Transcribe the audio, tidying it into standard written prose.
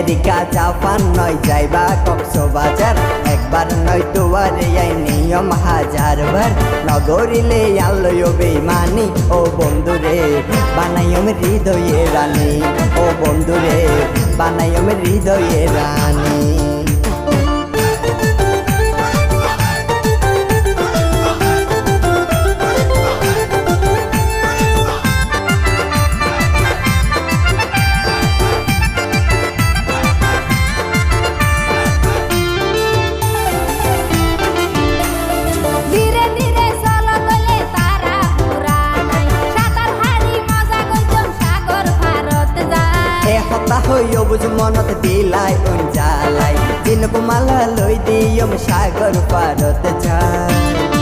America Japan নয় যাইবা কক্সবাজার, একবার নয় তোয়ারে আই নিয়ম হাজারবার। নগরিলে আলোয় বেমানি ও বন্ধুরে বানাইম হৃদয়ে রানী, ও বন্ধুরে বানাইম হৃদয়ে রানী। হইও বুঝ মনত দিলাই জ্বালাই, দিন কুমালা লই দিয়ম সাগর পারত যায়।